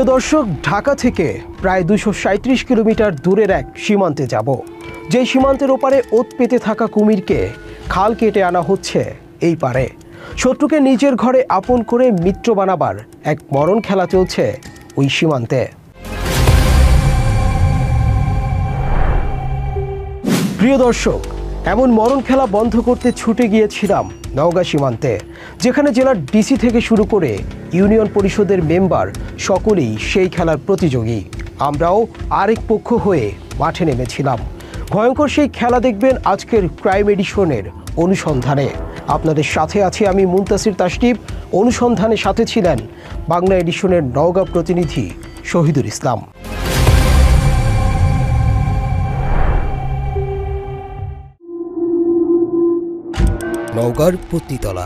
প্রিয় দর্শক, ঢাকা থেকে প্রায় 237 কিলোমিটার দূরের এক সীমান্তে যাব, যে সীমান্তের ওপারে ওত পেতে থাকা কুমিরকে খাল কেটে আনা হচ্ছে এই পারে। শত্রুকে নিজের ঘরে আপন করে মিত্র বানাবার এক মরণ খেলা চলছে ওই সীমান্তে। প্রিয় দর্শক, এমন মরণ খেলা বন্ধ করতে ছুটে গিয়েছিলাম নওগাঁ সীমান্তে, যেখানে জেলার ডিসি থেকে শুরু করে ইউনিয়ন পরিষদের মেম্বার সকলেই সেই খেলার প্রতিযোগী। আমরাও আরেক পক্ষ হয়ে মাঠে নেমেছিলাম। ভয়ঙ্কর সেই খেলা দেখবেন আজকের ক্রাইম এডিশনের অনুসন্ধানে। আপনাদের সাথে আছি আমি মুনতাসির তাসনিফ। অনুসন্ধানে সাথে ছিলেন বাংলা এডিশনের নওগাঁ প্রতিনিধি শহীদুল ইসলাম। নওগাঁর পত্নীতলা।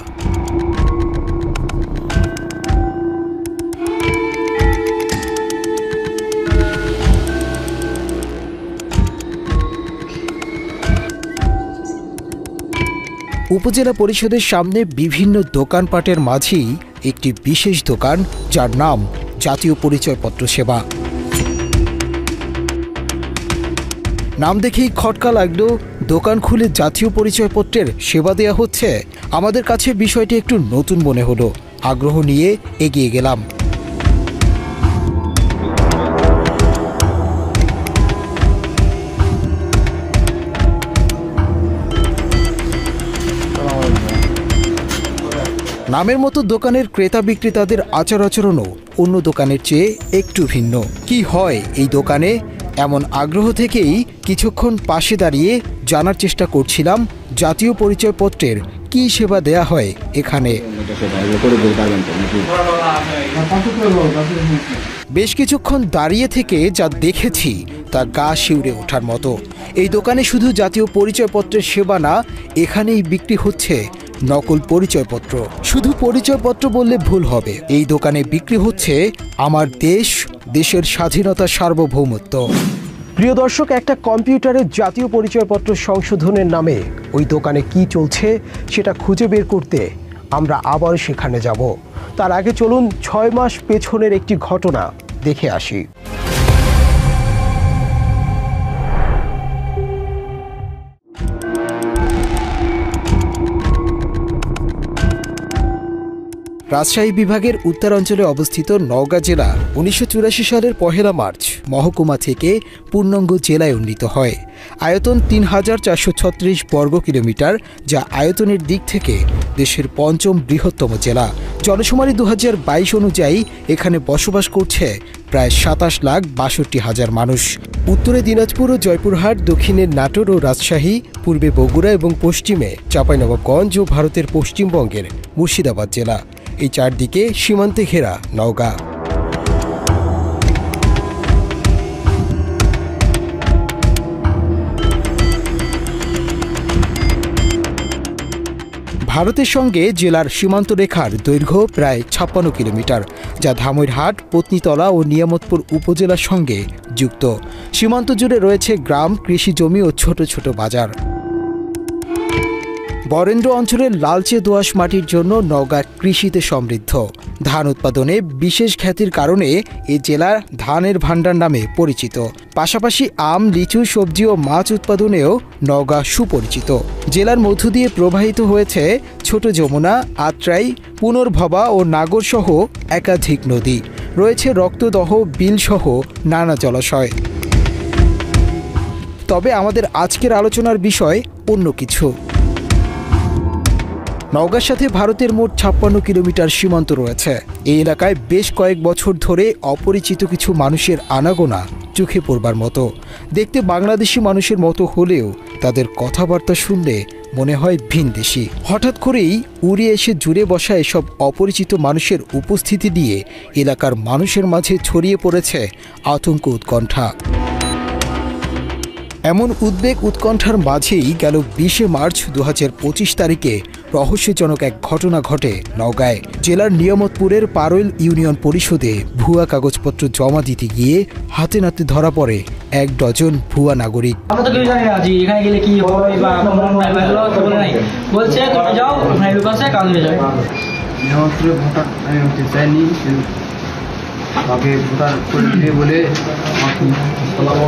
উপজেলা পরিষদের সামনে বিভিন্ন দোকানপাটের মাঝেই একটি বিশেষ দোকান, যার নাম জাতীয় পরিচয়পত্র সেবা। নাম দেখেই খটকা লাগলো, দোকান খুলে জাতীয় পরিচয়পত্রের সেবা দেয়া হচ্ছে। আমাদের কাছে বিষয়টি একটু নতুন মনে হলো, আগ্রহ নিয়ে এগিয়ে গেলাম। নামের মতো দোকানের ক্রেতা বিক্রেতাদের আচার আচরণও অন্য দোকানের চেয়ে একটু ভিন্ন। কি হয় এই দোকানে, এমন আগ্রহ থেকেই কিছুক্ষণ পাশে দাঁড়িয়ে জানার চেষ্টা করছিলাম জাতীয় পরিচয়পত্রের কি সেবা দেয়া হয় এখানে। বেশ কিছুক্ষণ দাঁড়িয়ে থেকে যা দেখেছি তা গা শিউরে ওঠার মতো। এই দোকানে শুধু জাতীয় পরিচয়পত্রের সেবা না, এখানেই বিক্রি হচ্ছে নকল পরিচয়পত্র। শুধু পরিচয়পত্র বললে ভুল হবে, এই দোকানে বিক্রি হচ্ছে আমার দেশ, দেশের স্বাধীনতা, সার্বভৌমত্ব। প্রিয় দর্শক, একটা কম্পিউটারের জাতীয় পরিচয়পত্র সংশোধনের নামে ওই দোকানে কি চলছে সেটা খুঁজে বের করতে আমরা আবার সেখানে যাব। তার আগে চলুন 6 মাস পেছনের একটি ঘটনা দেখে আসি। রাজশাহী বিভাগের উত্তরাঞ্চলে অবস্থিত নওগাঁ জেলা 1984 সালের 1 মার্চ মহকুমা থেকে পূর্ণাঙ্গ জেলায় উন্নীত হয়। আয়তন 3436 বর্গ কিলোমিটার, যা আয়তনের দিক থেকে দেশের 5ম বৃহত্তম জেলা। জনশুমারি 2022 অনুযায়ী এখানে বসবাস করছে প্রায় 27,62,000 মানুষ। উত্তরে দিনাজপুর ও জয়পুরহাট, দক্ষিণে নাটোর ও রাজশাহী, পূর্বে বগুড়া এবং পশ্চিমে চাঁপাইনবাবগঞ্জ ও ভারতের পশ্চিমবঙ্গের মুর্শিদাবাদ জেলা। এই চারদিকে সীমান্তে ঘেরা নওগাঁ। ভারতের সঙ্গে জেলার সীমান্ত রেখার দৈর্ঘ্য প্রায় 56 কিলোমিটার, যা ধামইরহাট, পত্নীতলা ও নিয়ামতপুর উপজেলার সঙ্গে যুক্ত। সীমান্ত জুড়ে রয়েছে গ্রাম, কৃষি জমি ও ছোট ছোট বাজার। বরেন্দ্র অঞ্চলের লালচে দোআঁশ মাটির জন্য নওগাঁ কৃষিতে সমৃদ্ধ। ধান উৎপাদনে বিশেষ খ্যাতির কারণে এই জেলার ধানের ভাণ্ডার নামে পরিচিত। পাশাপাশি আম, লিচু, সবজি ও মাছ উৎপাদনেও নওগাঁ সুপরিচিত। জেলার মধ্য দিয়ে প্রবাহিত হয়েছে ছোট যমুনা, আত্রাই, পুনর্ভবা ও নাগর সহ একাধিক নদী। রয়েছে রক্তদহ, বিল সহ নানা জলাশয়। তবে আমাদের আজকের আলোচনার বিষয় অন্য কিছু। নওগাঁর সাথে ভারতের মোট 56 কিলোমিটার সীমান্ত রয়েছে। এই এলাকায় বেশ কয়েক বছর ধরে অপরিচিত কিছু মানুষের আনাগোনা চোখে পড়বার মতো। দেখতে বাংলাদেশি মানুষের মতো হলেও তাদের কথাবার্তা শুনলে মনে হয় ভিনদেশি। হঠাৎ করেই উড়ে এসে জুড়ে বসা এসব অপরিচিত মানুষের উপস্থিতি দিয়ে এলাকার মানুষের মাঝে ছড়িয়ে পড়েছে আতঙ্ক, উৎকণ্ঠা। এমন উদ্বেগ উৎকণ্ঠার মাঝেই গেল 20 মার্চ 2025 তারিখে রহস্যজনক এক ঘটনা ঘটে নওগাঁয়। জেলার নিয়ামতপুরের পারৈল ইউনিয়ন পরিষদে ভুয়া কাগজপত্র জমা দিতে গিয়ে হাতে নাতে ধরা পড়ে 1 ডজন ভুয়া নাগরিক। আমাকে ভোটার করে দিবে বলে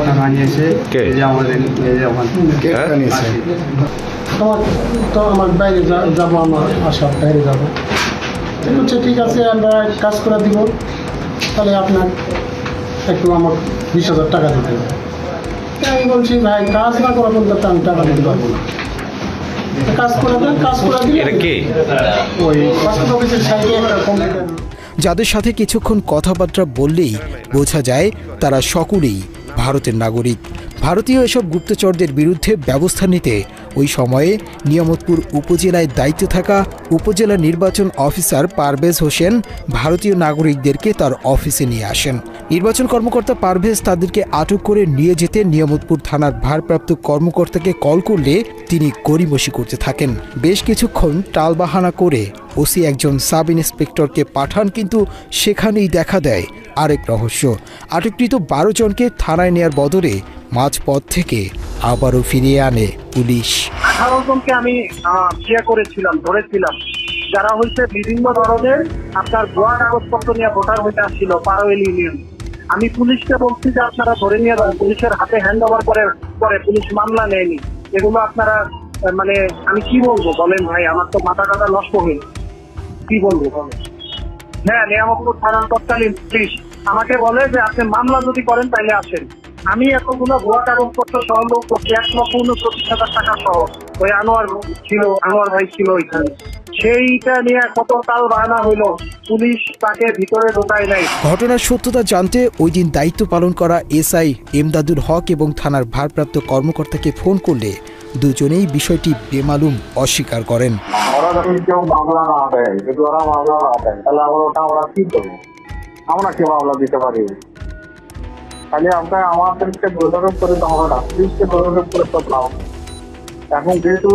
টাকা নিয়েছে। এই যে আমাদের এই যে ওখানে নিয়েছে। তো আমার বাইরে যাবো, আমার আশা বাইরে যাবো। বলছে ঠিক আছে, আমরা কাজ করে দিব, তাহলে আপনার একটু আমার 20,000 টাকা দিতে হবে। আমি বলছি ভাই, কাজ না করা পর্যন্ত আমি টাকা দিতে পারবো না। কাজ করে দেন, কাজ করে দিলে ওই পাসপোর্ট অফিসের সাইডে একটা কম্পিউটার। যাদের সাথে কিছুক্ষণ কথাবার্তা বললেই বোঝা যায় তারা সকলেই ভারতের নাগরিক। ভারতীয় এসব গুপ্তচরদের বিরুদ্ধে ব্যবস্থা নিতে ওই সময়ে নিয়ামতপুর উপজেলায় দায়িত্বে থাকা উপজেলা নির্বাচন অফিসার পারভেজ হোসেন ভারতীয় নাগরিকদেরকে তার অফিসে নিয়ে আসেন। নির্বাচন কর্মকর্তা পারভেজ তাদেরকে আটক করে নিয়ে যেতে নিয়ামতপুর থানার ভারপ্রাপ্ত কর্মকর্তাকে কল করলে তিনি গড়িমসি করতে থাকেন। বেশ কিছুক্ষণ টালবাহানা করে ওসি একজন সাব ইন্সপেক্টরকে পাঠান, কিন্তু সেখানেই দেখা দেয় আরেক রহস্য। আটককৃত 12 জনকে থানায় নেয়ার বদলে মাঝপথ থেকে আবারও ফিরিয়ে আনে পুলিশ। 18 জনকে আমি করেছিলাম, ধরেছিলাম, যারা হচ্ছে বিভিন্ন ধরনের আপনার ভুয়া কাগজপত্র নিয়ে ভোটার হইতে আসছিল পারোয়েল ইউনিয়ন। আমি পুলিশকে বলছি যে আপনারা ধরে নিয়ে যান, পুলিশের হাতে হ্যান্ড ওভার করে পুলিশ মামলা নেয়নি। এগুলো আপনারা মানে আমি কি বলবো বলেন ভাই, আমার তো মাথা টাথা নষ্ট হয়ে কি বলবো বলেন। হ্যাঁ, নিয়ামতপুর থানার তৎকালীন পুলিশ আমাকে বলে যে আপনি মামলা যদি করেন তাহলে আসেন। আমি এতগুলো ভুয়া কাগজপত্র সংগ্রহ করছি, 1,29,000 টাকা সহ। ওই আনোয়ার ভাই ছিল ওইখানে, সেইটা নিয়ে কত তাল বাহানা হইলো, পুলিশ তাকে ভিতরে ঢোকায় নাই। ঘটনার সত্যতা জানতে ওই দিন দায়িত্ব পালন করা এসআই এমদাদুল হক এবং থানার ভারপ্রাপ্ত কর্মকর্তাকে ফোন করলে দুজনেই বিষয়টি বেমালুম অস্বীকার করেন। ওরা যদি কেউ মামলা না দেয়, যদি ওরা মামলা না দেয়, তাহলে আমরা কি করবো? আমরা কি মামলা দিতে পারি? তাহলে আপনার আমাদেরকে দোষারোপ করে তো হবে না, পুলিশকে দোষারোপ করে তো নাও। এখন যেহেতু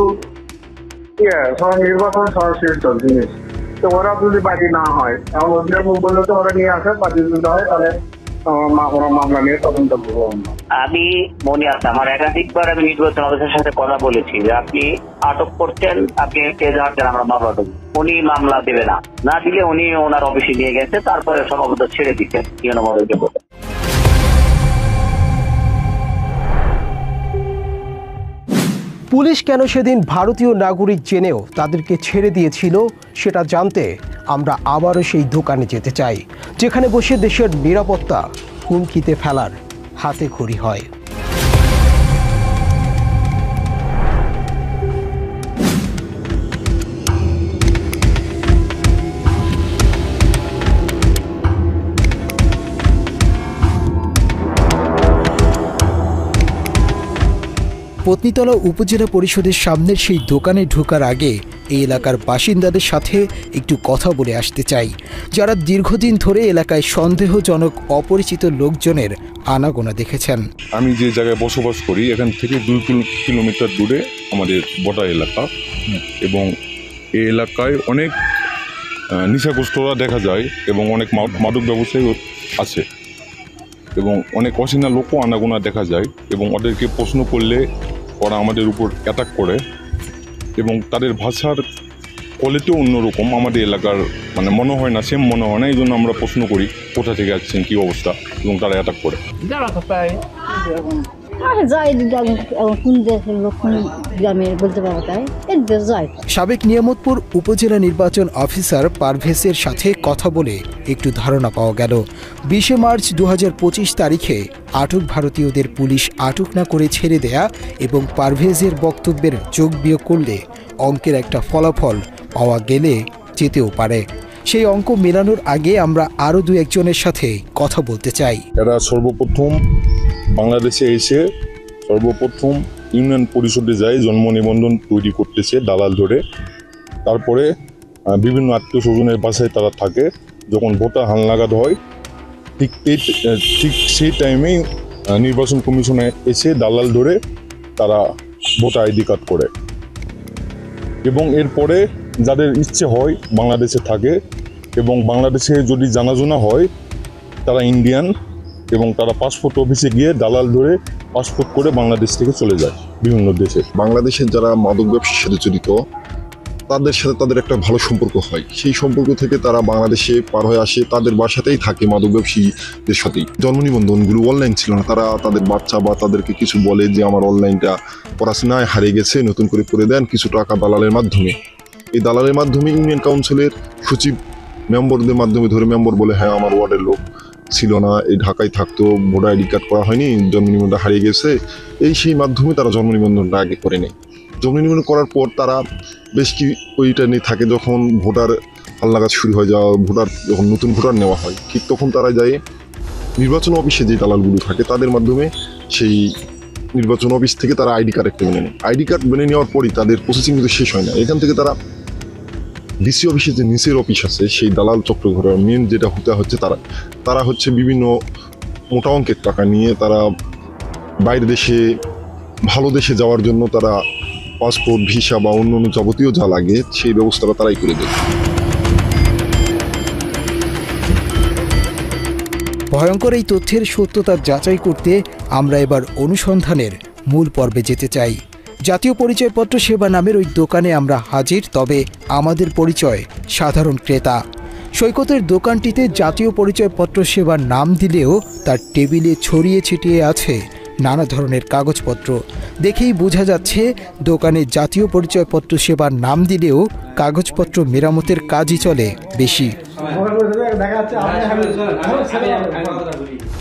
সবাই নির্বাচন সরাসরি চলছে, তো ওরা যদি বাকি না হয়, এখন ওদের বললে তো ওরা নিয়ে আসে, বাকি যদি হয় তাহলে মামলা নিয়ে তদন্ত করবো। আমি মনে আছে আমার একাধিকবার আমি নির্বাচন অফিসের সাথে কথা বলেছি যে আপনি আটক করছেন, আপনি আমরা মামলা দেবো। উনি মামলা দেবে না দিলে উনি ওনার অফিসে নিয়ে গেছে, তারপরে সম্ভবত ছেড়ে দিচ্ছেন ইউনোমডেলকে বলে। পুলিশ কেন সেদিন ভারতীয় নাগরিক জেনেও তাদেরকে ছেড়ে দিয়েছিল সেটা জানতে আমরা আবারও সেই দোকানে যেতে চাই, যেখানে বসে দেশের নিরাপত্তা হুমকিতে ফেলার হাতে খড়ি হয়। পত্নীতলা উপজেলা পরিষদের সামনের সেই দোকানে ঢোকার আগে এই এলাকার বাসিন্দাদের সাথে একটু কথা বলে আসতে চাই, যারা দীর্ঘদিন ধরে এলাকায় সন্দেহজনক অপরিচিত লোকজনের আনাগোনা দেখেছেন। আমি যে জায়গায় বসবাস করি এখান থেকে 2 কিলোমিটার দূরে আমাদের বটা এলাকা, এবং এই এলাকায় অনেক নেশাগ্রস্তরা দেখা যায় এবং অনেক মাদক ব্যবসায়ী আছে এবং অনেক অচেনা লোকও আনাগোনা দেখা যায়, এবং ওদেরকে প্রশ্ন করলে ওরা আমাদের উপর অ্যাটাক করে এবং তাদের ভাষার কোয়ালিটিও অন্যরকম। আমাদের এলাকার মানে মনে হয় না, সেম মনে হয় না, এই জন্য আমরা প্রশ্ন করি কোথা থেকে আসছেন, কী অবস্থা, এবং তারা অ্যাটাক করে। সাবেক নিয়ামতপুর উপজেলা নির্বাচন অফিসার পারভেজের সাথে কথা বলে একটু ধারণা পাওয়া গেল। 20 মার্চ 2025 তারিখে আটক ভারতীয়দের পুলিশ আটক না করে ছেড়ে দেয়া এবং পারভেজের বক্তব্যের যোগ বিয়োগ করলে অঙ্কের একটা ফলাফল পাওয়া গেলে যেতেও পারে। সেই অঙ্ক মেলানোর আগে আমরা আরও 2-1 জনের সাথে কথা বলতে চাই। এরা সর্বপ্রথম বাংলাদেশে এসে সর্বপ্রথম ইউনিয়ন পরিষদে যায় জন্ম নিবন্ধন তৈরি করতেছে দালাল ধরে। তারপরে বিভিন্ন আত্মীয় স্বজনের বাসায় তারা থাকে। যখন ভোটার হালনাগাদ হয় ঠিক সেই টাইমেই নির্বাচন কমিশনে এসে দালাল ধরে তারা ভোটার আইডি কার্ড করে, এবং এরপরে যাদের ইচ্ছে হয় বাংলাদেশে থাকে, এবং বাংলাদেশে যদি জানাজোনা হয় তারা ইন্ডিয়ান, এবং তারা পাসপোর্ট অফিসে গিয়ে দালাল ধরে পাসপোর্ট করে বাংলাদেশ থেকে চলে যায় বিভিন্ন দেশে। বাংলাদেশের যারা মাদক ব্যবসার সাথে জড়িত তাদের সাথে তাদের একটা ভালো সম্পর্ক হয়। সেই সম্পর্ক থেকে তারা বাংলাদেশে পার হয়ে আসে, তাদের বাসাতেই থাকে মাদক ব্যবসায়ীদের সাথেই। জন্ম নিবন্ধনগুলো অনলাইন ছিল না, তারা তাদের বাচ্চা বা তাদেরকে কিছু বলে যে আমার অনলাইনটা পড়াশোনায় হারিয়ে গেছে, নতুন করে করে দেন কিছু টাকা দালালের মাধ্যমে। এই দালালের মাধ্যমে ইউনিয়ন কাউন্সিলের সচিব মেম্বরদের মাধ্যমে ধরে মেম্বর বলে হ্যাঁ আমার ওয়ার্ডের লোক ছিল না, এই ঢাকায় থাকতো, ভোটার আইডি কার্ড করা হয়নি, জন্ম নিবন্ধন হারিয়ে গেছে, সেই মাধ্যমে তারা জন্ম নিবন্ধনটা আগে করে নেয়। জন্ম নিবন্ধন করার পর তারা বেশ কি ওইটা নিয়ে থাকে, যখন ভোটার হালনাগাদ শুরু হয়ে যাওয়া, ভোটার যখন নতুন ভোটার নেওয়া হয় ঠিক তখন তারা যায় নির্বাচন অফিসে যে দালালগুলো থাকে তাদের মাধ্যমে সেই নির্বাচন অফিস থেকে তারা আইডি কার্ড একটা মেনে নেয়। আইডি কার্ড মেনে নেওয়ার পরই তাদের প্রসেসিং কিন্তু শেষ হয় না, এখান থেকে তারা ডিসি অফিসে যে নিচের অফিস আছে সেই দালাল চক্র ঘরের মেন যেটা হচ্ছে তারা হচ্ছে বিভিন্ন মোটা অঙ্কের টাকা নিয়ে তারা বাইরের দেশে ভালো দেশে যাওয়ার জন্য তারা পাসপোর্ট ভিসা বা অন্য যাবতীয় যা লাগে সেই ব্যবস্থাটা তারাই করে দেয়। ভয়ঙ্কর এই তথ্যের সত্যতা যাচাই করতে আমরা এবার অনুসন্ধানের মূল পর্বে যেতে চাই। জাতীয় পরিচয়পত্র সেবা নামের ওই দোকানে আমরা হাজির, তবে আমাদের পরিচয় সাধারণ ক্রেতা। সৈকতের দোকানটিতে জাতীয় পরিচয়পত্র সেবার নাম দিলেও তার টেবিলে ছড়িয়ে ছিটিয়ে আছে নানা ধরনের কাগজপত্র। দেখেই বোঝা যাচ্ছে দোকানে জাতীয় পরিচয়পত্র সেবার নাম দিলেও কাগজপত্র মেরামতের কাজই চলে বেশি।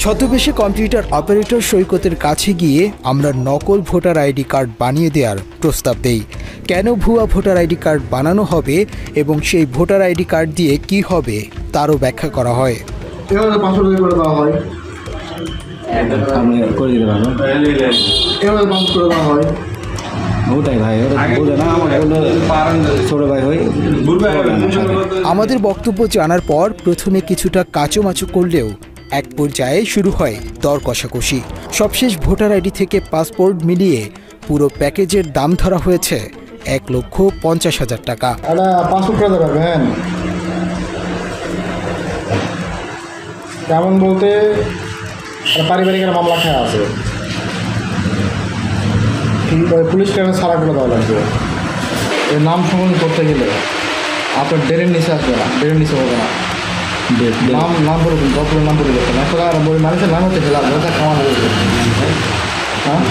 ছদ্মবেশে কম্পিউটার অপারেটর সৈকতের কাছে গিয়ে আমরা নকল ভোটার আইডি কার্ড বানিয়ে দেওয়ার প্রস্তাব দেই। কেন ভুয়া ভোটার আইডি কার্ড বানানো হবে এবং সেই ভোটার আইডি কার্ড দিয়ে কি হবে তারও ব্যাখ্যা করা হয়। আমাদের বক্তব্য জানার পর প্রথমে কিছুটা কাচুমাচু করলেও এক পর্যায়ে শুরু হয় দর কষাকষি। সবশেষ ভোটার আইডি থেকে পাসপোর্ট মিলিয়ে পুরো প্যাকেজের দাম ধরা হয়েছে 1,50,000 টাকা। কেমন বলতে পারিবারিক মামলা খেয়ে আছে, পুলিশ ক্লিয়ারেন্স ছাড়া করে দেওয়া লাগবে। এর নাম সংশোধন করতে গেলে আপনার ডেরের নিচে আসবে না, ডেরের নিচে হবে না, নাম বলে দিন, ডকুমেন্ট নাম বলে দিচ্ছেন। মানুষের নাম হচ্ছে খেলা খাওয়া বলবে, হ্যাঁ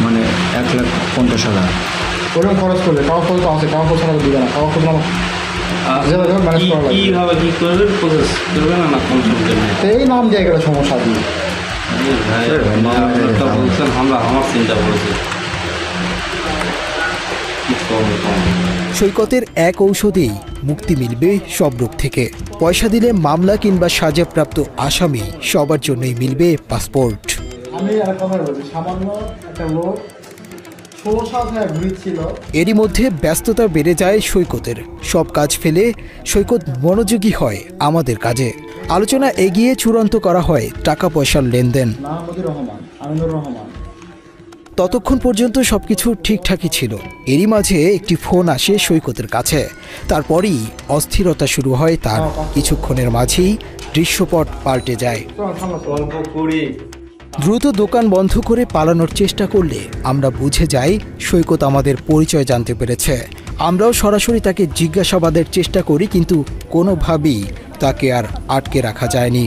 মানে 1,50,000 ওরকম খরচ করলে কাগজ তো আছে, কাগজ ছাড়া দিবে না, কাগজ এই নাম দিয়ে গেলে সমস্যা দিই। সৈকতের এক ঔষধেই মুক্তি মিলবে সব রোগ থেকে। পয়সা দিলে মামলা কিংবা সাজাপ্রাপ্ত আসামি সবার জন্যই মিলবে পাসপোর্ট। আমি আর কথা বলছি, সামান্য একটা লোক এরই মধ্যে ব্যস্ততা বেড়ে যায় সৈকতের। সব কাজ ফেলে সৈকত মনোযোগী হয় আমাদের কাজে। আলোচনা এগিয়ে চূড়ান্ত করা হয় টাকা পয়সার লেনদেন। ততক্ষণ পর্যন্ত সবকিছু ঠিকঠাকই ছিল। এরই মাঝে একটি ফোন আসে সৈকতের কাছে। তারপরই অস্থিরতা শুরু হয় তার। কিছুক্ষণের মাঝেই দৃশ্যপট পাল্টে যায়। দ্রুত দোকান বন্ধ করে পালানোর চেষ্টা করলে আমরা বুঝে যাই সৈকত আমাদের পরিচয় জানতে পেরেছে। আমরাও সরাসরি তাকে জিজ্ঞাসাবাদের চেষ্টা করি, কিন্তু কোনোভাবেই তাকে আর আটকে রাখা যায়নি।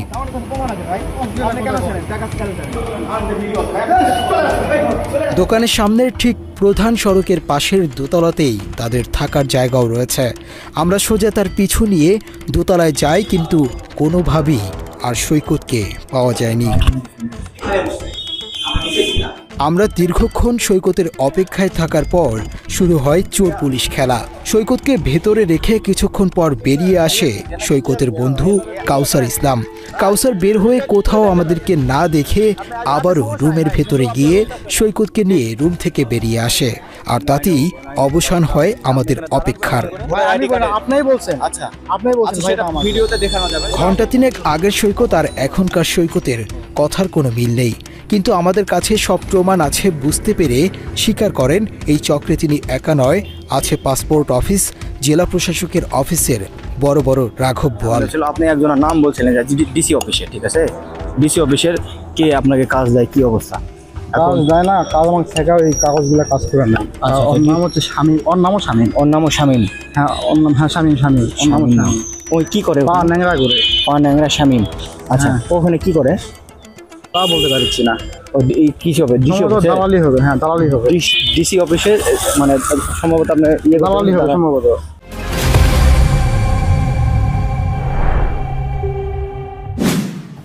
দোকানের সামনের ঠিক প্রধান সড়কের পাশের দোতলাতেই তাদের থাকার জায়গাও রয়েছে। আমরা সোজা তার পিছু নিয়ে দোতলায় যাই, কিন্তু কোনোভাবেই আর সৈকতকে পাওয়া যায়নি। আমরা দীর্ঘক্ষণ সৈকতের অপেক্ষায় থাকার পর শুরু হয় চোর পুলিশ খেলা। সৈকতকে ভেতরে রেখে কিছুক্ষণ পর বেরিয়ে আসে সৈকতের বন্ধু কাউসার ইসলাম। কাউসার বের হয়ে কোথাও আমাদেরকে না দেখে আবারও রুমের ভেতরে গিয়ে সৈকতকে নিয়ে রুম থেকে বেরিয়ে আসে। আর তাতেই অবসান হয় আমাদের অপেক্ষার। ঘণ্টা তিনেক আগের সৈকত আর এখনকার সৈকতের কথার কোনো মিল নেই, কিন্তু আমাদের কাছে সব প্রমাণ আছে বুঝতে পেরে স্বীকার করেন এই চক্রে তিনি একা নয়, আছে পাসপোর্ট অফিস, জেলা প্রশাসকের অফিসের বড় বড় রাঘব বোয়াল। আপনি একজনের নাম বলছিলেন ডিসি অফিসে, ঠিক আছে? ডিসি অফিসের কে আপনাকে কাজ দেয়, কি অবস্থা? যায় না, কাজ আমার থেকে ওই কাগজগুলো কাজ করে না। ওর নাম হচ্ছে শামীম, ওর নামও শামীম। হ্যাঁ ওর নাম শামীম, ওর নামও শামীম। ওই কি করে? ন্যাংরা করে। ন্যাংরা শামীম। আচ্ছা, ওখানে কি করে তা বলতে পারছি না। কিছু হবে? দালালি হবে। হ্যাঁ, দালালি হবে। ডিসি অফিসে মানে সম্ভবত আপনার দালালি হবে সম্ভবত।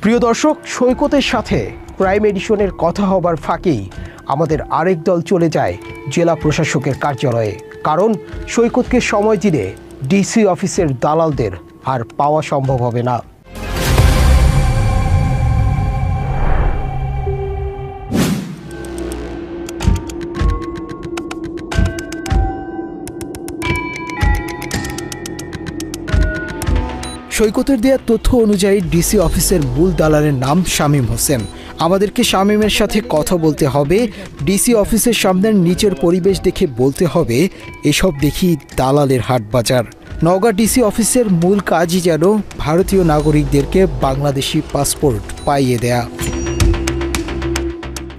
প্রিয় দর্শক, সৈকতের সাথে ক্রাইম এডিশনের কথা হবার ফাঁকেই আমাদের আরেক দল চলে যায় জেলা প্রশাসকের কার্যালয়ে। কারণ সৈকতকে সময় দিলে ডিসি অফিসের দালালদের আর পাওয়া সম্ভব হবে না। সৈকতের দেওয়া তথ্য অনুযায়ী ডিসি অফিসের মূল দালালের নাম শামীম হোসেন। আমাদেরকে শামীমের সাথে কথা বলতে হবে। ডিসি অফিসের সামনের নিচের পরিবেশ দেখে বলতে হবে এসব দেখি দালালের হাট বাজার। নওগাঁ ডিসি অফিসের মূল কাজই যেন ভারতীয় নাগরিকদেরকে বাংলাদেশি পাসপোর্ট পাইয়ে দেয়া।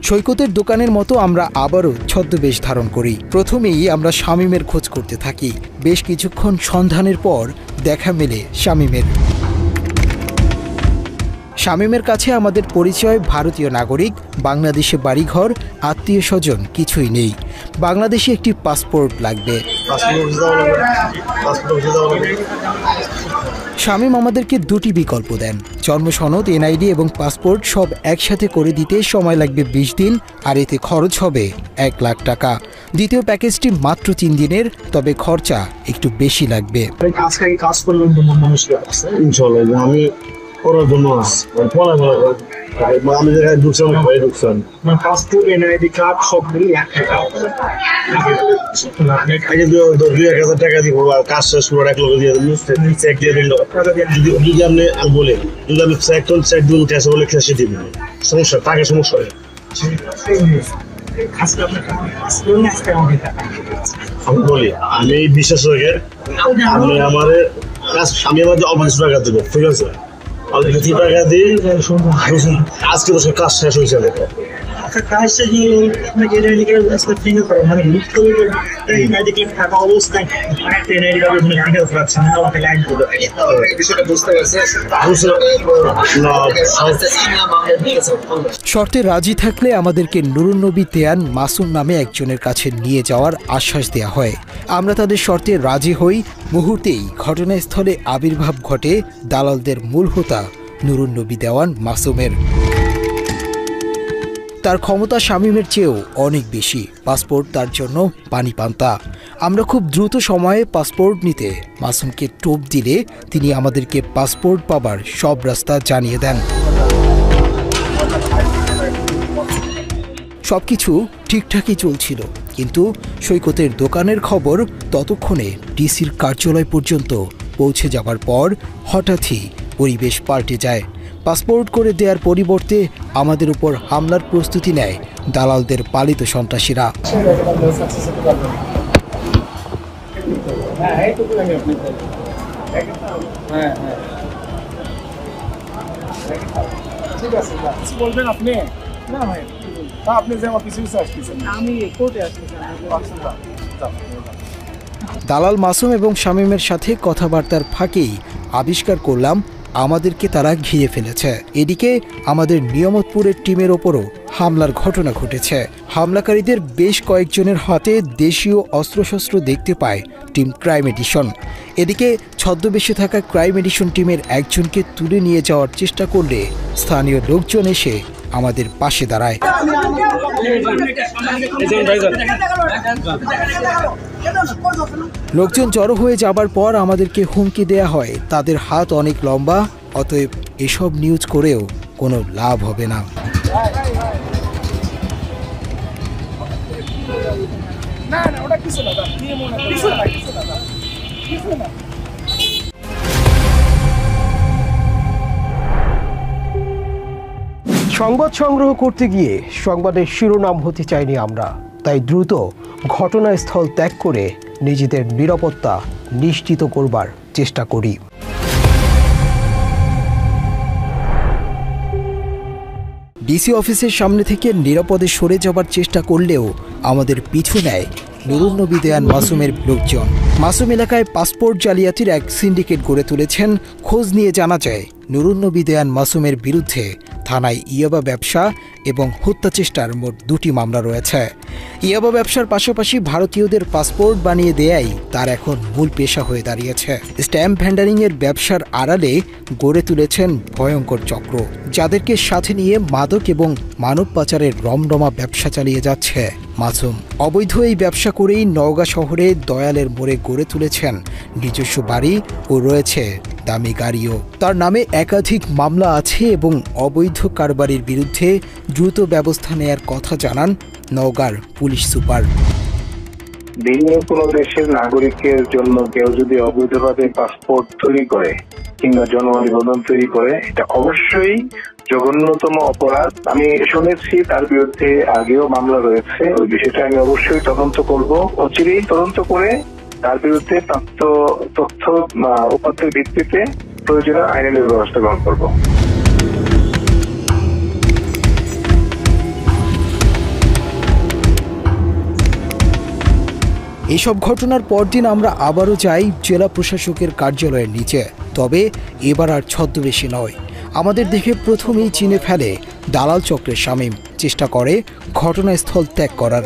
সৈকতের দোকানের মতো আমরা আবারও ছদ্মবেশ ধারণ করি। প্রথমেই আমরা শামীমের খোঁজ করতে থাকি। বেশ কিছুক্ষণ সন্ধানের পর দেখা মেলে শামীমের। শামীমের কাছে আমাদের পরিচয় ভারতীয় নাগরিক, বাংলাদেশে বাড়িঘর, আত্মীয় স্বজন কিছুই নেই। বাংলাদেশে একটি পাসপোর্ট লাগবে। শামীম আমাদেরকে দুটি বিকল্প দেন, জন্মসনদ, এনআইডি এবং পাসপোর্ট সব একসাথে করে দিতে সময় লাগবে 20 দিন, আর এতে খরচ হবে 1 লাখ টাকা। দ্বিতীয় প্যাকেজটি মাত্র 3 দিনের, তবে খরচা একটু বেশি লাগবে। আজকে কাজ করলাম তোমার মানুষকে ইনশাআল্লাহ আমি করার জন্য আমি যেখানে ঢুকছি আমার ঘরে ঢুকছেন পাসপোর্ট এনআইডি কার্ড সব মিলিয়ে 1 টাকা 2,000 টাকা দিব আর কাজ শেষ করে 1 লক্ষ দিয়ে চেক দিয়ে দিল। যদি আপনি বলে যদি আমি চেক দিন ক্যাশে বলে ক্যাশে দিন সমস্যা টাকা সমস্যা হয়। আমি বলি আমি বিশ্বাস রেখে আমি আমার কাজ আমি আমাদের অফিস টাকা দেবো, ঠিক আছে? টাকা দিই আজকে তো কাজ শেষ হয়েছে। শর্তে রাজি থাকলে আমাদেরকে নুরুন্নবী দেয়ান মাসুম নামে একজনের কাছে নিয়ে যাওয়ার আশ্বাস দেওয়া হয়। আমরা তাদের শর্তে রাজি হই। মুহূর্তেই ঘটনাস্থলে আবির্ভাব ঘটে দালালদের মূল হোতা নুরুন্নবী দেওয়ান মাসুমের। তার ক্ষমতা শামীমের চেয়েও অনেক বেশি। পাসপোর্ট তার জন্য পানি পান্তা। আমরা খুব দ্রুত সময়ে পাসপোর্ট নিতে মাসুমকে টোপ দিলে তিনি আমাদেরকে পাসপোর্ট পাবার সব রাস্তা জানিয়ে দেন। সবকিছু ঠিকঠাকই চলছিল, কিন্তু সৈকতের দোকানের খবর ততক্ষণে ডিসির কার্যালয় পর্যন্ত পৌঁছে যাবার পর হঠাৎই পরিবেশ পাল্টে যায়। পাসপোর্ট করে দেওয়ার পরিবর্তে আমাদের উপর হামলার প্রস্তুতি নেয় দালালদের পালিত সন্ত্রাসীরা। দালাল মাসুম এবং শামীমের সাথে কথাবার্তার ফাঁকেই আবিষ্কার করলাম আমাদেরকে তারা ঘিরে ফেলেছে। এদিকে আমাদের নিয়ামতপুরের টিমের ওপরও হামলার ঘটনা ঘটেছে। হামলাকারীদের বেশ কয়েকজনের হাতে দেশীয় অস্ত্রশস্ত্র দেখতে পায় টিম ক্রাইম এডিশন। এদিকে ছদ্মবেশে থাকা ক্রাইম এডিশন টিমের একজনকে তুলে নিয়ে যাওয়ার চেষ্টা করলে স্থানীয় লোকজন এসে আমাদের পাশে দাঁড়ায়। লোকজন জড়ো হয়ে যাবার পর আমাদেরকে হুমকি দেয়া হয় তাদের হাত অনেক লম্বা, অতএব এসব নিউজ করেও কোনো লাভ হবে না। সংবাদ সংগ্রহ করতে গিয়ে সংবাদের শিরোনাম হতে চাইনি আমরা, তাই দ্রুত ঘটনাস্থল ত্যাগ করে নিজেদের নিরাপত্তা নিশ্চিত করবার চেষ্টা করি। ডিসি অফিসের সামনে থেকে নিরাপদে সরে যাবার চেষ্টা করলেও আমাদের পিছু নেয় নুরুন নবী দেয়ান মাসুমের লোকজন। মাসুম এলাকায় পাসপোর্ট জালিয়াতির এক সিন্ডিকেট গড়ে তুলেছেন। খোঁজ নিয়ে জানা যায় নুরুন নবী দেয়ান মাসুমের বিরুদ্ধে থানায় ইয়াবা ব্যবসা এবং হত্যা চেষ্টার মোট 2টি মামলা রয়েছে। ইয়াবা ব্যবসার পাশাপাশি ভারতীয়দের পাসপোর্ট বানিয়ে দেয়াই তার এখন মূল পেশা হয়ে দাঁড়িয়েছে। স্ট্যাম্প ভ্যান্ডারিংয়ের ব্যবসার আড়ালে গড়ে তুলেছেন ভয়ঙ্কর চক্র, যাদেরকে সাথে নিয়ে মাদক এবং মানব পাচারের রমরমা ব্যবসা চালিয়ে যাচ্ছে মাসুম। অবৈধ এই ব্যবসা করেই নওগাঁ শহরে দয়ালের মোড়ে গড়ে তুলেছেন নিজস্ব বাড়ি ও রয়েছে দামি গাড়িও। তার নামে একাধিক মামলা আছে এবং অবৈধ কারবারির বিরুদ্ধে দ্রুত ব্যবস্থা নেয়ার কথা জানান নওগাঁর পুলিশ সুপার। ভিন্ন কোনো দেশের নাগরিকের জন্য কেউ যদি অবৈধভাবে পাসপোর্ট তৈরি করে কিংবা জন্ম নিবন্ধন তৈরি করে, এটা অবশ্যই জঘন্যতম অপরাধ। আমি শুনেছি তার বিরুদ্ধে আগেও মামলা রয়েছে। ওই বিষয়টা আমি অবশ্যই তদন্ত করব। অচিরেই তদন্ত করে তার বিরুদ্ধে প্রাপ্ত তথ্য উপাত্তের ভিত্তিতে প্রয়োজনীয় আইনানুগ ব্যবস্থা গ্রহণ করব। এসব ঘটনার পরদিন আমরা আবারও যাই জেলা প্রশাসকের কার্যালয়ের নিচে। তবে এবার আর ছদ্মবেশী নয়, আমাদের দেখে প্রথমেই চিনে ফেলে দালাল চক্রের শামীম। চেষ্টা করে ঘটনাস্থল ত্যাগ করার।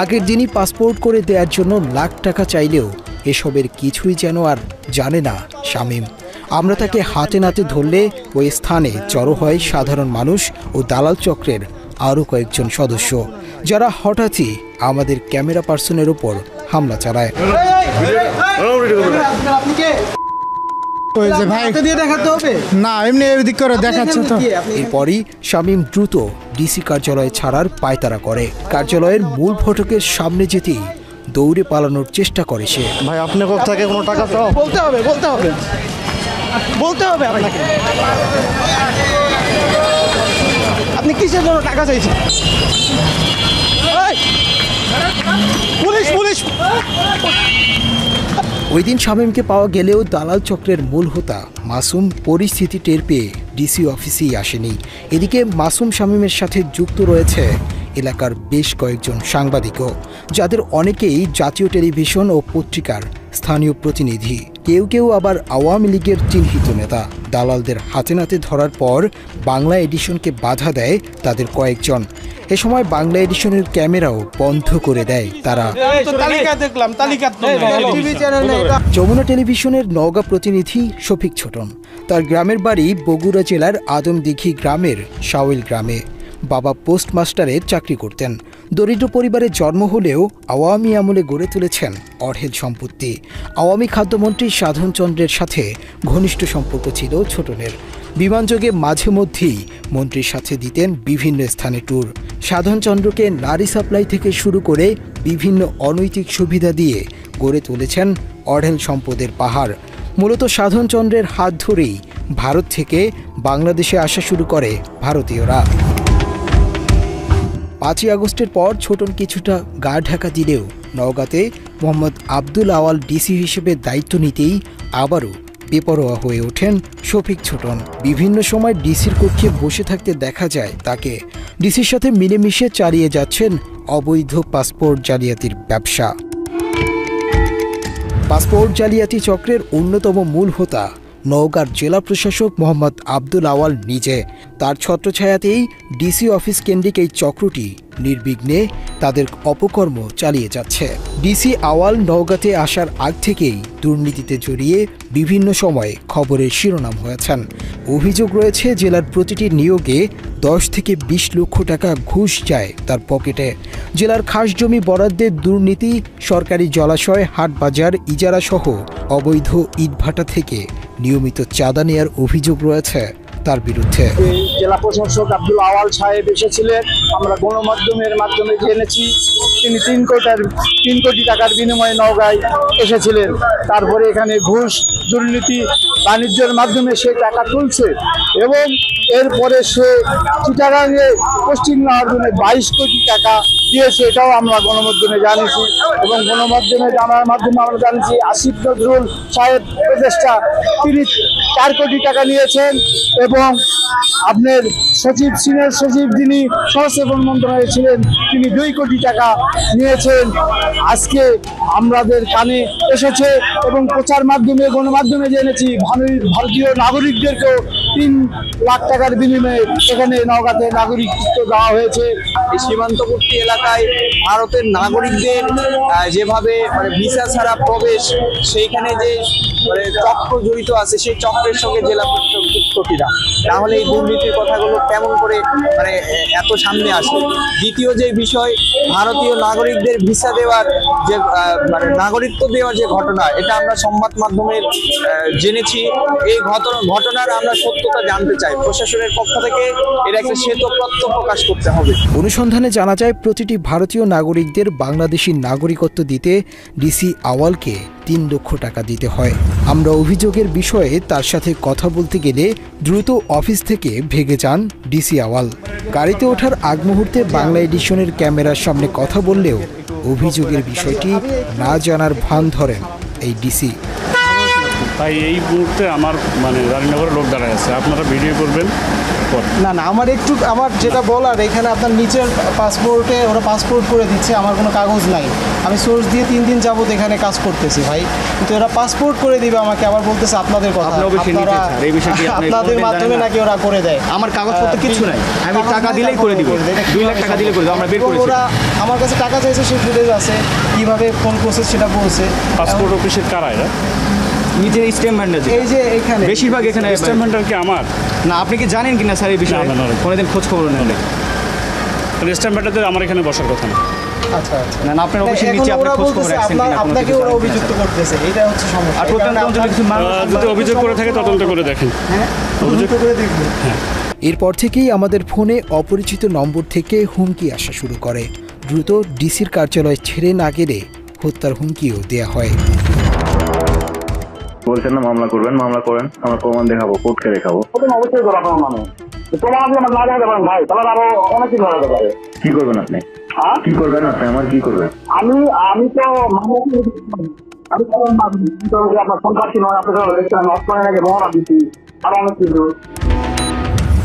আগের দিনই পাসপোর্ট করে দেওয়ার জন্য লাখ টাকা চাইলেও এসবের কিছুই যেন আর জানে না শামীম। আমরা তাকে হাতে নাতে ধরলে ওই স্থানে জড়ো হয় সাধারণ মানুষ ও দালাল চক্রের আরও কয়েকজন সদস্য, যারা হঠাৎই আমাদের ক্যামেরা পার্সনের উপর হামলা চালায়। এরপরই শামীম দ্রুত ডিসি কার্যালয়ে ছাড়ার পায়তারা করে। কার্যালয়ের মূল ফটকের সামনে যেতেই দৌড়ে পালানোর চেষ্টা করে সে। ভাই আপনি কোথায় কোনো টাকা চাও? বলতে হবে আপনাকে। আপনি কিসের জন্য টাকা চাইছেন? পুলিশ! ওই দিন শামীমকে পাওয়া গেলেও দালাল চক্রের মূল হোতা মাসুম পরিস্থিতি টের পেয়ে ডিসি অফিসেই আসেনি। এদিকে মাসুম শামীমের সাথে যুক্ত রয়েছে এলাকার বেশ কয়েকজন সাংবাদিকও, যাদের অনেকেই জাতীয় টেলিভিশন ও পত্রিকার স্থানীয় প্রতিনিধি। কেউ কেউ আবার আওয়ামী লীগের চিহ্নিত নেতা। দালালদের হাতে নাতে ধরার পর বাংলা এডিশনকে বাধা দেয় তাদের কয়েকজন। এ সময় বাংলা এডিশনের ক্যামেরাও বন্ধ করে দেয় তারা। যমুনা টেলিভিশনের নওগাঁ প্রতিনিধি শফিক ছোটন, তার গ্রামের বাড়ি বগুড়া জেলার আদমদিঘি গ্রামের শাওইল গ্রামে। বাবা পোস্টমাস্টারে চাকরি করতেন। দরিদ্র পরিবারে জন্ম হলেও আওয়ামী আমলে গড়ে তুলেছেন অঢেল সম্পত্তি। আওয়ামী খাদ্যমন্ত্রী সাধনচন্দ্রের সাথে ঘনিষ্ঠ সম্পর্ক ছিল ছোটনের। বিমানযোগে মাঝে মধ্যেই মন্ত্রীর সাথে দিতেন বিভিন্ন স্থানে ট্যুর। সাধনচন্দ্রকে নারী সাপ্লাই থেকে শুরু করে বিভিন্ন অনৈতিক সুবিধা দিয়ে গড়ে তুলেছেন অঢেল সম্পদের পাহাড়। মূলত সাধনচন্দ্রের হাত ধরেই ভারত থেকে বাংলাদেশে আসা শুরু করে ভারতীয়রা। 5ই আগস্টের পর ছোটন কিছুটা গা ঢাকা দিলেও নওগাঁতে মোহাম্মদ আব্দুল আওয়াল ডিসি হিসেবে দায়িত্ব নিতেই আবারও বেপরোয়া হয়ে ওঠেন শফিক ছোটন। বিভিন্ন সময় ডিসির কক্ষে বসে থাকতে দেখা যায় তাকে। ডিসির সাথে মিলেমিশে চালিয়ে যাচ্ছেন অবৈধ পাসপোর্ট জালিয়াতির ব্যবসা। পাসপোর্ট জালিয়াতি চক্রের অন্যতম মূল হোতা নওগাঁর জেলা প্রশাসক মোহাম্মদ আব্দুল আওয়াল নিজে। তার ছত্রছায়াতেই ডিসি অফিস কেন্দ্রিক এই চক্রটি নির্বিঘ্নে তাদের অপকর্ম চালিয়ে যাচ্ছে। ডিসি আওয়াল নওগাঁতে আসার আগ থেকেই দুর্নীতিতে জড়িয়ে বিভিন্ন সময়ে খবরের শিরোনাম হয়েছেন। অভিযোগ রয়েছে জেলার প্রতিটি নিয়োগে 10 থেকে 20 লক্ষ টাকা ঘুষ যায় তার পকেটে। জেলার খাস জমি বরাদ্দের দুর্নীতি, সরকারি জলাশয়, হাট বাজার ইজারা সহ অবৈধ ইটভাটা থেকে নিয়মিত চাঁদা নেয়ার অভিযোগ রয়েছে তার বিরুদ্ধে। জেলা প্রশাসক আব্দুল আওয়াল সাহেব এসেছিলেন, আমরা গণমাধ্যমের মাধ্যমে জেনেছি তিনি 3 কোটি টাকার বিনিময়ে নওগাঁয় এসেছিলেন। তারপরে এখানে ঘুষ, দুর্নীতি, বাণিজ্যের মাধ্যমে সে টাকা তুলছে এবং এরপরে সে চিটাগাংয়ে পোস্টিং নেওয়ার জন্য 22 কোটি টাকা দিয়েছে, এটাও আমরা গণমাধ্যমে জানিয়েছি। এবং গণমাধ্যমে জানার মাধ্যমে আমরা জানিয়েছি আসিফ নজরুল সাহেব উপদেষ্টা তিনি 4 কোটি টাকা নিয়েছেন এবং আপনার সচিব সিনিয়র সচিব যিনি সহস্রবন মন্ত্রণালয়ে ছিলেন তিনি 2 কোটি টাকা নিয়েছেন। আজকে আমাদের কানে এসেছে এবং প্রচার মাধ্যমে গণমাধ্যমে জেনেছি ভারতীয় নাগরিকদেরকেও 3 লাখ টাকার বিনিময়ে এখানে নওগাঁতে নাগরিকত্ব দেওয়া হয়েছে। এই সীমান্তবর্তী এলাকায় ভারতের নাগরিকদের যেভাবে মানে ভিসা ছাড়া প্রবেশ, সেইখানে যে মানে চক্র জড়িত আছে, সেই চক্রের সঙ্গে জেলা প্রশাসকিরা, তাহলে এই দুর্নীতির কথাগুলো কেমন করে মানে এত সামনে আসে। দ্বিতীয় যে বিষয়, ভারতীয় নাগরিকদের ভিসা দেওয়ার যে মানে নাগরিকত্ব দেওয়ার যে ঘটনা, এটা আমরা সংবাদ মাধ্যমের জেনেছি। এই ঘটনার আমরা সত্যতা জানতে চাই। প্রশাসনের পক্ষ থেকে এর একটা শ্বেতপত্র প্রকাশ করতে হবে। অনুসন্ধানে জানা যায় প্রতিটি ভারতীয় নাগরিকদের বাংলাদেশি নাগরিকত্ব দিতে ডিসি আওয়ালকে 3 লক্ষ টাকা দিতে হয়। আমরা অভিযোগের বিষয়ে তার সাথে কথা বলতে গেলে দ্রুত অফিস থেকে ভেগে যান ডিসি আওয়াল। গাড়িতে ওঠার আগ মুহূর্তে বাংলা এডিশনের ক্যামেরার সামনে কথা বললেও অভিযোগের বিষয়টি না জানার ভান ধরেন এই ডিসি। তাই এই মুহূর্তে আমার মানে রানীনগরের লোক দাঁড়ায় আছে, আপনারা ভিডিও করবেন। না আমার যেটা বলার, এখানে আপনার নিচের পাসপোর্টে ওরা পাসপোর্ট করে দিচ্ছে, আমার কোনো কাগজ নাই। আমি সোর্স দিয়ে 3 দিন যাবত এখানে কাজ করতেছি ভাই, কিন্তু ওরা পাসপোর্ট করে দিবে আমাকে, আবার বলতেছে আপনাদের কথা, আপনাদের মাধ্যমে নাকি ওরা করে দেয়। আমার কাগজপত্র কিছু নাই, আমি টাকা দিলেই করে দিব, 2 লাখ টাকা দিলে করে দেব। আমরা বের করেছি, ওরা আমার কাছে টাকা চাইছে, সেই ফুটেজ আছে, কিভাবে কোন প্রসেস সেটা বলছে। পাসপোর্ট অফিসের কারা এরা? নিজের স্ট্যাম্প ভ্যান্ডার, এই যে এখানে বেশিরভাগ এখানে স্ট্যাম্প ভ্যান্ডার কি আমার না। আপনি কি জানেন কিনা স্যার এই বিষয়ে? কোনোদিন খোঁজ খবর নেন? স্ট্যাম্প ভ্যান্ডারদের আমার এখানে বসার কথা না। আচ্ছা না, আপনার অফিসের নিচে আপনি খোঁজ খবর রাখছেন কিনা? আপনাকে ওরা অভিযুক্ত করতেছে, এটা হচ্ছে সমস্যা। আর যদি অভিযোগ করে থাকে তদন্ত করে দেখেন। হ্যাঁ, অভিযোগ করে দেখবেন। এরপর থেকেই আমাদের ফোনে অপরিচিত নম্বর থেকে হুমকি আসা শুরু করে। দ্রুত ডিসির কার্যালয় ছেড়ে না গেলে হত্যার হুমকিও দেয়া হয়। বলছেন না মামলা করবেন, মামলা করেন, আমরা প্রমাণ দেখাবো, কোর্টকে দেখাবো। অবশ্যই করা মানে প্রমাণ আপনি আমার না দেখাতে পারেন ভাই, তাহলে আরো অনেক কিছু হতে পারে। কি করবেন আপনি? কি করবেন আপনি? আমার কি করবেন? আমি তো আপনার সন্ত্রাসী নয়, আপনার অস্ত্রের আগে মহড়া দিচ্ছি, আরো অনেক কিছু।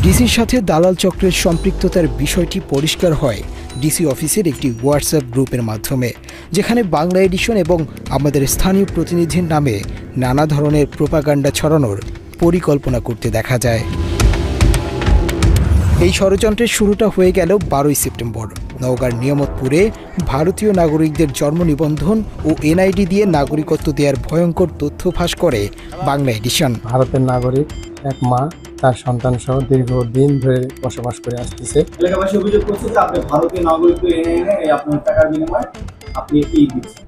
ডিসির সাথে দালাল চক্রের সম্পৃক্ততার বিষয়টি পরিষ্কার হয় ডিসি অফিসের একটি হোয়াটসঅ্যাপ গ্রুপের মাধ্যমে, যেখানে বাংলা এডিশন এবং আমাদের স্থানীয় প্রতিনিধির নামে নানা ধরনের প্রোপাগান্ডা ছড়ানোর পরিকল্পনা করতে দেখা যায়। এই ষড়যন্ত্রের শুরুটা হয়ে গেল 12ই সেপ্টেম্বর। নওগাঁর নিয়ামতপুরে ভারতীয় নাগরিকদের জন্ম নিবন্ধন ও এনআইডি দিয়ে নাগরিকত্ব দেওয়ার ভয়ঙ্কর তথ্য ফাঁস করে বাংলা এডিশন। ভারতের নাগরিক এক মা তার সন্তান সহ দীর্ঘদিন ধরে বসবাস করে আসতেছে। এলাকাবাসী অভিযোগ করছে যে আপনি ভারতীয় নাগরিক এনে আপনার টাকার বিনিময়ে আপনি কি দিচ্ছেন।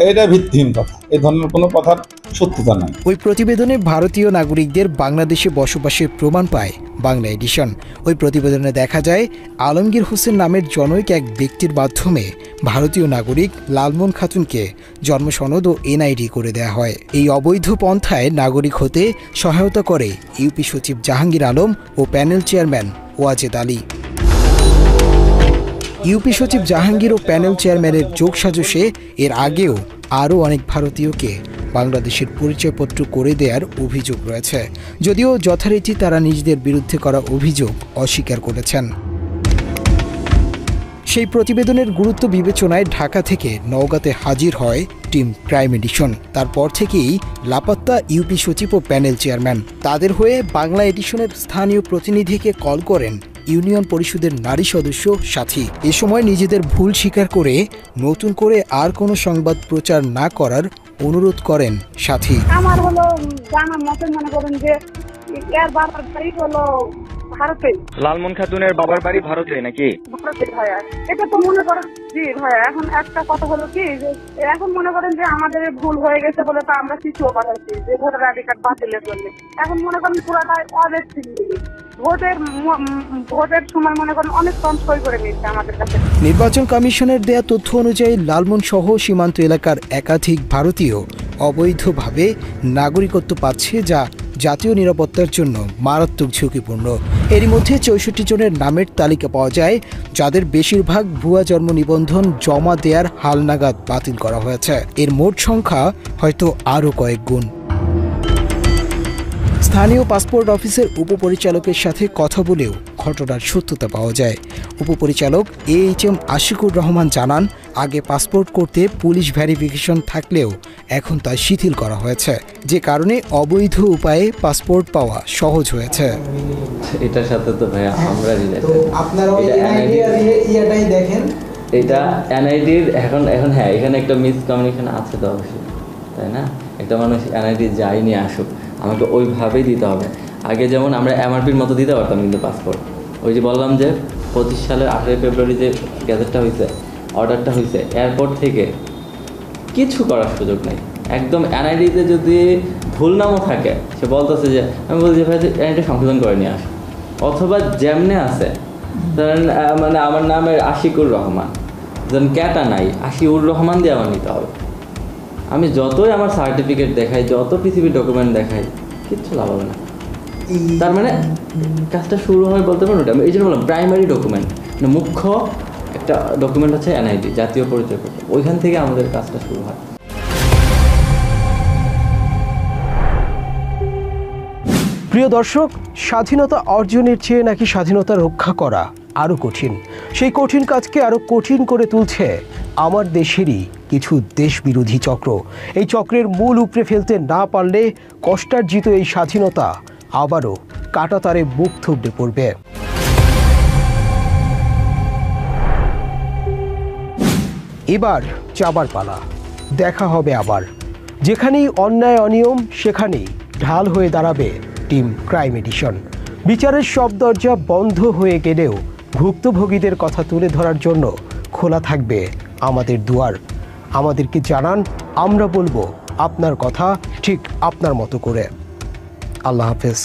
এটা ভিত্তিহীন কথা, এই ধরনের কোনো কথার সত্যতা নাই। ওই প্রতিবেদনে ভারতীয় নাগরিকদের বাংলাদেশে বসবাসের প্রমাণ পায় বাংলা এডিশন। ওই প্রতিবেদনে দেখা যায় আলমগীর হোসেন নামের জনৈক এক ব্যক্তির মাধ্যমে ভারতীয় নাগরিক লালমন খাতুনকে জন্মসনদ ও এনআইডি করে দেওয়া হয়। এই অবৈধ পন্থায় নাগরিক হতে সহায়তা করে ইউপি সচিব জাহাঙ্গীর আলম ও panel chairman Wajed Ali. UP সচিব জাহাঙ্গীর ও প্যানেল চেয়ারম্যানের যোগসাজশে এর আগেও আরও অনেক ভারতীয়কে বাংলাদেশের পরিচয়পত্র করে দেওয়ার অভিযোগ রয়েছে, যদিও যথারীতি তারা নিজেদের বিরুদ্ধে করা অভিযোগ অস্বীকার করেছেন। সেই প্রতিবেদনের গুরুত্ব বিবেচনায় ঢাকা থেকে নওগাঁতে হাজির হয় টিম ক্রাইম এডিশন। তারপর থেকেই লাপাত্তা ইউপি সচিব ও প্যানেল চেয়ারম্যান। তাদের হয়ে বাংলা এডিশনের স্থানীয় প্রতিনিধিকে কল করেন ইউনিয়ন পরিষদের নারী সদস্য সাথী। এ সময় নিজেদের ভুল স্বীকার করে নতুন করে আর কোনো সংবাদ প্রচার না করার অনুরোধ করেন সাথী। আমার হলো জানার মতে মনে করেন যে এর বাবার বাড়ি হলো ভারতে। লালমন খাতুনের বাবার বাড়ি ভারতে নাকি? ভারতে ভাইয়া, এটা তো মনে করেন জি ভাইয়া। এখন একটা কথা হলো কি যে এখন মনে করেন যে আমাদের ভুল হয়ে গেছে বলে তো আমরা কিছু পাঠাচ্ছি যে ভোটার আইডি কার্ড বাতিলের জন্য। এখন মনে করেন পুরাটাই অব্যক্তি ভোটের সময় মনে করেন অনেক সংশয় করে নিচ্ছে আমাদের কাছে। নির্বাচন কমিশনের দেয়া তথ্য অনুযায়ী লালমন সহ সীমান্ত এলাকার একাধিক ভারতীয় অবৈধভাবে নাগরিকত্ব পাচ্ছে, যা জাতীয় নিরাপত্তার জন্য মারাত্মক ঝুঁকিপূর্ণ। এরই মধ্যে 64 জনের নামের তালিকা পাওয়া যায়, যাদের বেশিরভাগ ভুয়া জন্ম নিবন্ধন জমা দেওয়ার হালনাগাদ বাতিল করা হয়েছে। এর মোট সংখ্যা হয়তো আরও কয়েক গুণ। স্থানীয় পাসপোর্ট অফিসের উপপরিচালকের সাথে কথা বলেও ঘটনার সত্যতা পাওয়া যায়। উপপরিচালক AHM আশিকুর রহমান জানান, আগে পাসপোর্ট করতে পুলিশ ভেরিফিকেশন থাকলেও এখন তা শিথিল করা হয়েছে, যে কারণে অবৈধ উপায়ে পাসপোর্ট পাওয়া সহজ হয়েছে। এটার সাথে তো ভাইয়া আমরা আপনারা ওই এনআইডি আর ইয়াটাই দেখেন, এটা এনআইডির এখন হ্যাঁ এখানে একটা মিসকমিউনিকেশন আছে তো অবশ্যই, তাই না? একটা মানুষ এনআইডি যায়নি আসুক, আমাকে ওইভাবেই দিতে হবে। আগে যেমন আমরা MRPর মতো দিতে পারতাম, কিন্তু পাসপোর্ট ওই যে বললাম যে 25 সালের 18 ফেব্রুয়ারি যে গ্যাজেটটা হয়েছে, অর্ডারটা হয়েছে, এয়ারপোর্ট থেকে কিছু করার সুযোগ নেই। একদম এনআইডিতে যদি ভুল নামও থাকে, সে বলতেছে যে আমি বলছি ভাই এনআইডি সংশোধন করে নিয়ে আস, অথবা যেমনে আছে ধরেন মানে আমার নামের আশিকুর রহমান, যেন ক্যাটা নাই, আশিউর রহমান দিয়ে আমার নিতে হবে। আমি যতই আমার সার্টিফিকেট দেখাই, যত পৃথিবীর ডকুমেন্ট দেখাই, কিচ্ছু লাভ হবে না। তার মানে কাজটা শুরু হয় বলতে পারবো না। এই জন্য বললাম প্রাইমারি ডকুমেন্ট, মানে মুখ্য একটা ডকুমেন্ট হচ্ছে এনআইডি, জাতীয় পরিচয়পত্র, ওইখান থেকে আমাদের কাজটা শুরু হয়। প্রিয় দর্শক, স্বাধীনতা অর্জনের চেয়ে নাকি স্বাধীনতা রক্ষা করা আরও কঠিন। সেই কঠিন কাজকে আরও কঠিন করে তুলছে আমার দেশেরই কিছু দেশবিরোধী চক্র। এই চক্রের মূল উপড়ে ফেলতে না পারলে কষ্টার্জিত এই স্বাধীনতা আবারও কাঁটাতারে মুখ থুবড়ে পড়বে। এবার যাবার পালা, দেখা হবে আবার। যেখানেই অন্যায় অনিয়ম, সেখানেই ঢাল হয়ে দাঁড়াবে টিম ক্রাইম এডিশন। বিচারের সব দরজা বন্ধ হয়ে গেলেও ভুক্তভোগীদের কথা তুলে ধরার জন্য খোলা থাকবে আমাদের দুয়ার। আমাদেরকে জানান, আমরা বলবো আপনার কথা ঠিক আপনার মতো করে। আল্লাহ হাফেজ।